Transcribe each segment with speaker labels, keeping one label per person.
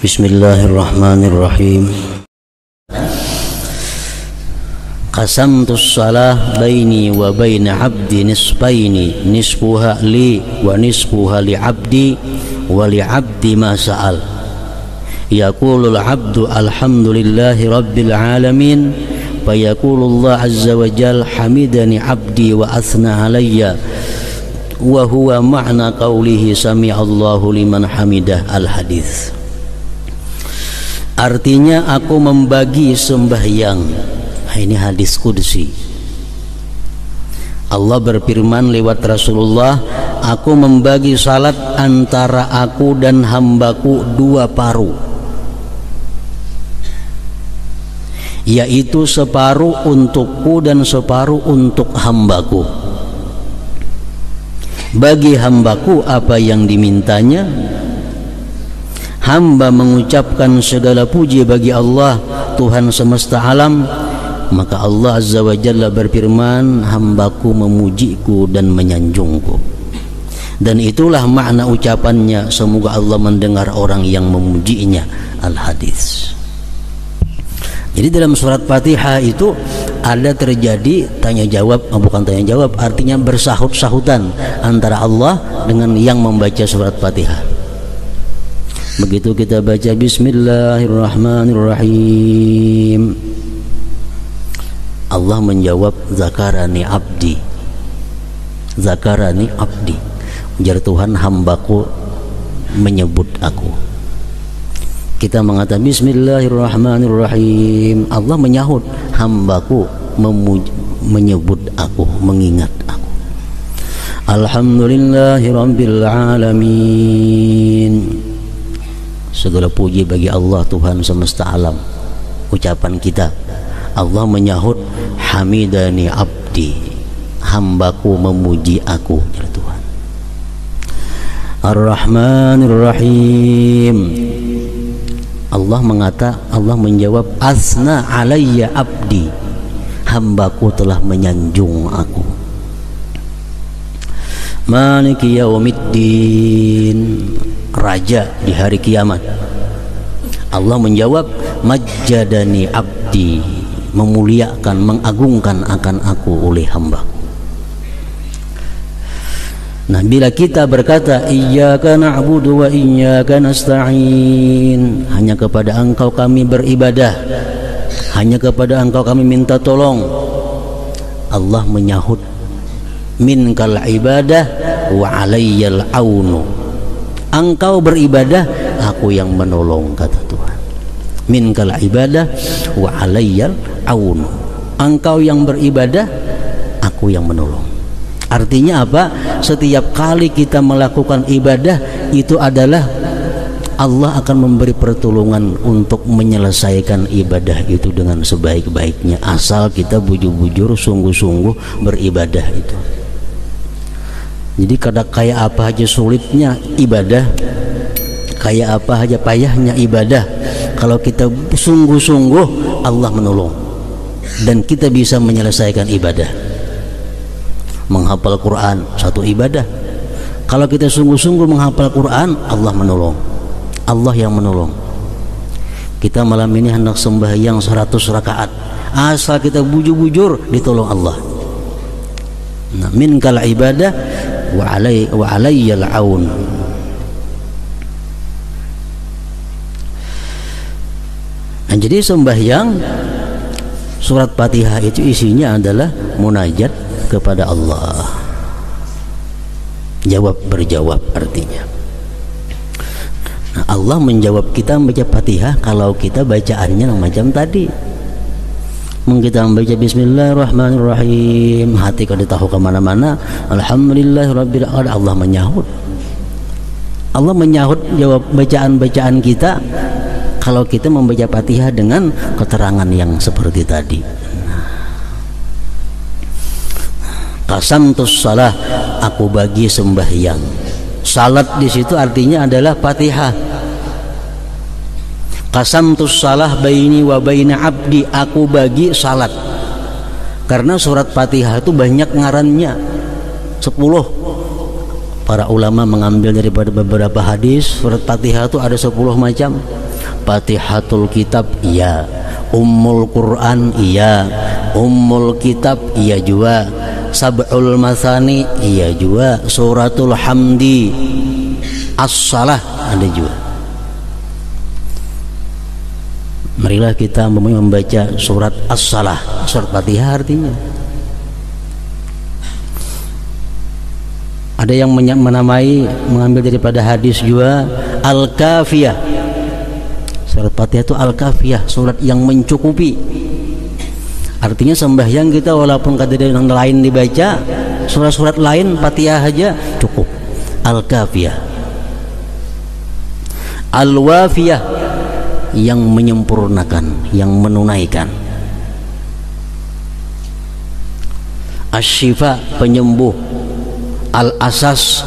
Speaker 1: Bismillahirrahmanirrahim. Qasamtus salah baini wa baina abdi nisfaini, nisfuha li wa nisfuha li abdi wa li abdi ma sa'al. Yaqulul abdu alhamdulillahi rabbil alamin, fa yaqulullah azza wa jal hamidani abdi wa athna alayya, wa huwa ma'na qawlihi sami'allahu liman hamidah. Al-hadits. Artinya aku membagi sembahyang. Ini hadis qudsi. Allah berfirman lewat Rasulullah, aku membagi salat antara aku dan hambaku dua paruh, yaitu separuh untukku dan separuh untuk hambaku. Bagi hambaku apa yang dimintanya, hamba mengucapkan segala puji bagi Allah Tuhan semesta alam, maka Allah azza wa jalla berfirman, hambaku memujiku dan menyanjungku. Dan itulah makna ucapannya, semoga Allah mendengar orang yang memujinya. Al-hadits. Jadi dalam surat Fatihah itu ada terjadi tanya jawab, bukan tanya jawab, artinya bersahut-sahutan antara Allah dengan yang membaca surat Fatihah. Begitu kita baca Bismillahirrahmanirrahim, Allah menjawab, zakarani abdi, zakarani abdi, ujar Tuhan, hambaku menyebut aku. Kita mengatakan Bismillahirrahmanirrahim, Allah menyahut, hambaku menyebut aku, mengingat aku. Alhamdulillahi rabbil alamin, segala puji bagi Allah Tuhan semesta alam. Ucapan kita, Allah menyahut, hamidani abdi, hambaku memuji aku, ya Tuhan. Ar-Rahmanir-Rahim, Allah menjawab, asna alayya abdi, hambaku telah menyanjung aku. Maliki yaumiddin, raja di hari kiamat, Allah menjawab, majjadani abdi, memuliakan, mengagungkan akan aku oleh hambaku. Nah, bila kita berkata iyyaka na'budu wa iyyaka nasta'in, hanya kepada Engkau kami beribadah, hanya kepada Engkau kami minta tolong, Allah menyahut, minkal ibadah wa alayyal aunu, Engkau beribadah, aku yang menolong, kata Tuhan. Minkal ibadah wa alayyal aunu, Engkau yang beribadah, aku yang menolong. Artinya apa? Setiap kali kita melakukan ibadah itu adalah Allah akan memberi pertolongan untuk menyelesaikan ibadah itu dengan sebaik-baiknya, asal kita bujur-bujur sungguh-sungguh beribadah itu. Jadi kayak apa aja sulitnya ibadah, kayak apa aja payahnya ibadah, kalau kita sungguh-sungguh Allah menolong dan kita bisa menyelesaikan ibadah. Menghafal Quran satu ibadah, kalau kita sungguh-sungguh menghafal Quran, Allah menolong, Allah yang menolong. Kita malam ini hendak sembahyang 100 rakaat, asal kita bujur-bujur ditolong Allah. Nah, minkal ibadah wa alayyal aun. Nah, jadi sembahyang surat Fatihah itu isinya adalah munajat kepada Allah, jawab berjawab artinya. Nah, Allah menjawab kita membaca Fatihah kalau kita bacaannya macam tadi. Mungkin kita membaca Bismillahirrahmanirrahim, hati kalau tahu kemana-mana, alhamdulillahirabbil alamin, Allah menyahut. Allah menyahut jawab bacaan-bacaan kita kalau kita membaca Fatihah dengan keterangan yang seperti tadi. Qasamtus salah, aku bagi sembahyang. Salat di situ artinya adalah Fatihah. Qasamtus salah baini wa baina abdi, aku bagi salat. Karena surat Fatihah itu banyak ngarannya, 10. Para ulama mengambil daripada beberapa hadis, surat Fatihah itu ada 10 macam. Fatihatul Kitab iya, Ummul Quran iya, Ummul Kitab iya juga, Sab'ul Mathani iya juga, Suratul Hamdi, As-Salah ada juga. Marilah kita membaca surat As-Salah, surat Fatihah artinya. Ada yang menamai, mengambil daripada hadis juga Al-Kafiyah. Surat Fatihah itu Al-Kafiyah, surat yang mencukupi. Artinya sembahyang kita walaupun kata yang lain dibaca, surat-surat lain Fatihah aja cukup. Al-Kafiyah. Al-Wafiyah, yang menyempurnakan, yang menunaikan. Asy-Syifa, penyembuh. Al-Asas,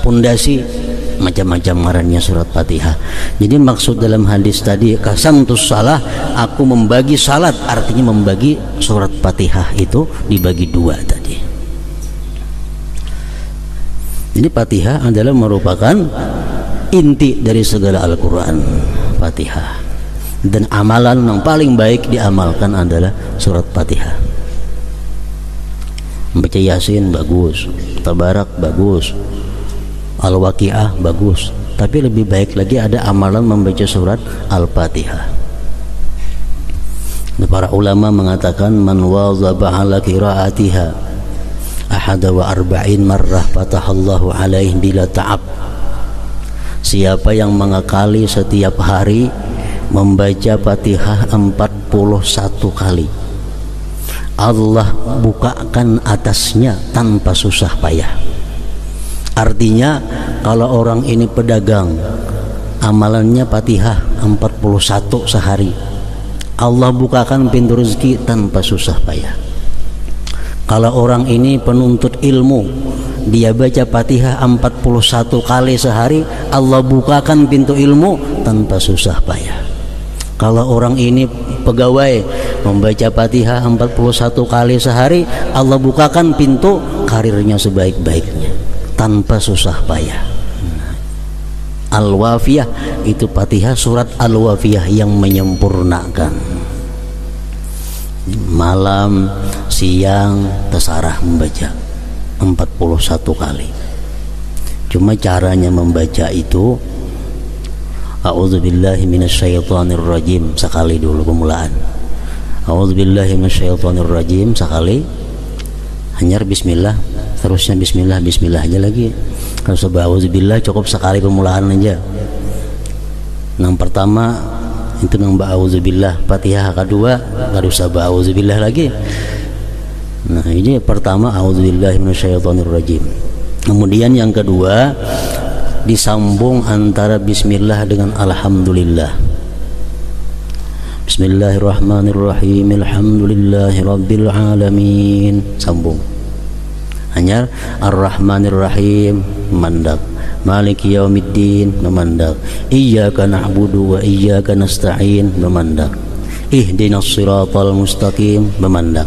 Speaker 1: pondasi, macam-macam ngarannya surat Fatihah. Jadi maksud dalam hadis tadi qasamtus shalah, aku membagi salat, artinya membagi surat Fatihah itu dibagi dua tadi. Jadi Fatihah adalah merupakan inti dari segala Al-Quran, Fatihah. Dan amalan yang paling baik diamalkan adalah surat Fatihah. Membaca Yasin bagus, Tabarak bagus, Al-Waqiah bagus, tapi lebih baik lagi ada amalan membaca surat Al-Fatihah. Para ulama mengatakan man wazaba ala qiraatiha ahada wa arba'in marrah fatahallahu alaihi bila ta'ab. Siapa yang mengakali setiap hari membaca Fatihah 41 kali, Allah bukakan atasnya tanpa susah payah. Artinya kalau orang ini pedagang, amalannya Fatihah 41 sehari, Allah bukakan pintu rezeki tanpa susah payah. Kalau orang ini penuntut ilmu, dia baca Fatihah 41 kali sehari, Allah bukakan pintu ilmu tanpa susah payah. Kalau orang ini pegawai, membaca Fatihah 41 kali sehari, Allah bukakan pintu karirnya sebaik-baiknya tanpa susah payah. Al-Wafiyah itu Fatihah, surat Al-Wafiyah yang menyempurnakan. Malam, siang, terserah membaca 41 kali. Cuma caranya membaca itu A'udzubillahi minasyaitonirrajim sekali dulu pemulaan. A'udzubillahi minasyaitonirrajim sekali. Hanyar bismillah, terusnya bismillah, bismillah aja lagi. Kalau sebab a'udzubillah cukup sekali pemulaan aja. Yang pertama itu nang ba'udzubillah, Fatihah kedua enggak usah ba'udzubillah lagi. Nah, ini pertama a'udzubillahi minasyaitonirrajim. Kemudian yang kedua disambung antara bismillah dengan alhamdulillah. Bismillahirrahmanirrahim, alhamdulillahi rabbil alamin, sambung. Hanya ar-rahmanirrahim memandak, maliki yaumiddin memandak, iyyaka na'budu wa iyyaka nasta'in memandak, ihdinas siratal mustaqim memandak,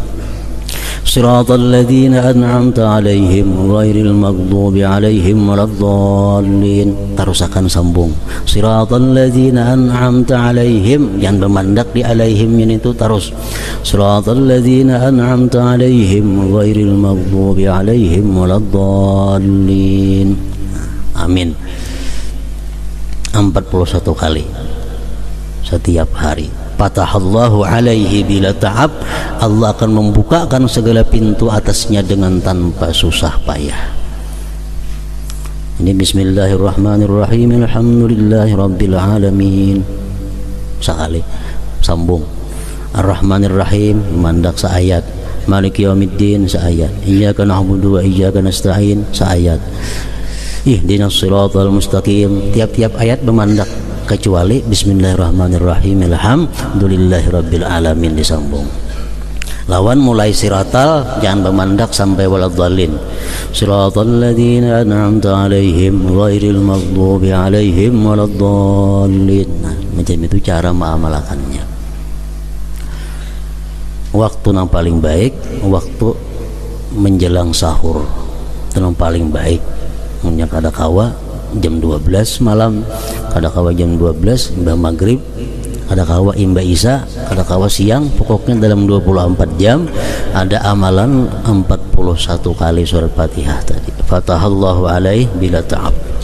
Speaker 1: siratal ladzina an'amta 'alaihim ghairil maghdubi 'alaihim waladdallin. Terus akan sambung siratal ladzina an'amta 'alaihim, yang bermandak di alaihim itu terus siratal ladzina an'amta 'alaihim ghairil maghdubi 'alaihim waladdallin. Amin. 41 kali setiap hari. Fatahallahu alaihi bila ta'ab, Allah akan membukakan segala pintu atasnya dengan tanpa susah payah. Ini bismillahirrahmanirrahim, alhamdulillahi rabbil alamin sekali, sambung. Ar-Rahmanirrahim mandak seayat, Maliki yaumiddin seayat, iyyaka na'budu wa iyyaka nasta'in seayat, ihdinas siratal mustaqim. Tiap-tiap ayat bermandak kecuali bismillahirrahmanirrahim, alhamdulillahi rabbil alamin disambung. Lawan mulai siratal jangan bermandak sampai waladdallin. Siratal ladzina an'amta 'alaihim ghairil maghdubi 'alaihim waladdallin. Nah, macam itu cara mengamalkannya. Waktu yang paling baik waktu menjelang sahur, itu yang paling baik. Punya kada kawa jam 12 malam, kada kawa jam 12 mbah maghrib ada kawa imba isa, ada kawa siang, pokoknya dalam 24 jam ada amalan 41 kali surat Fatihah tadi. Fatahallahu alaih bila ta'ab.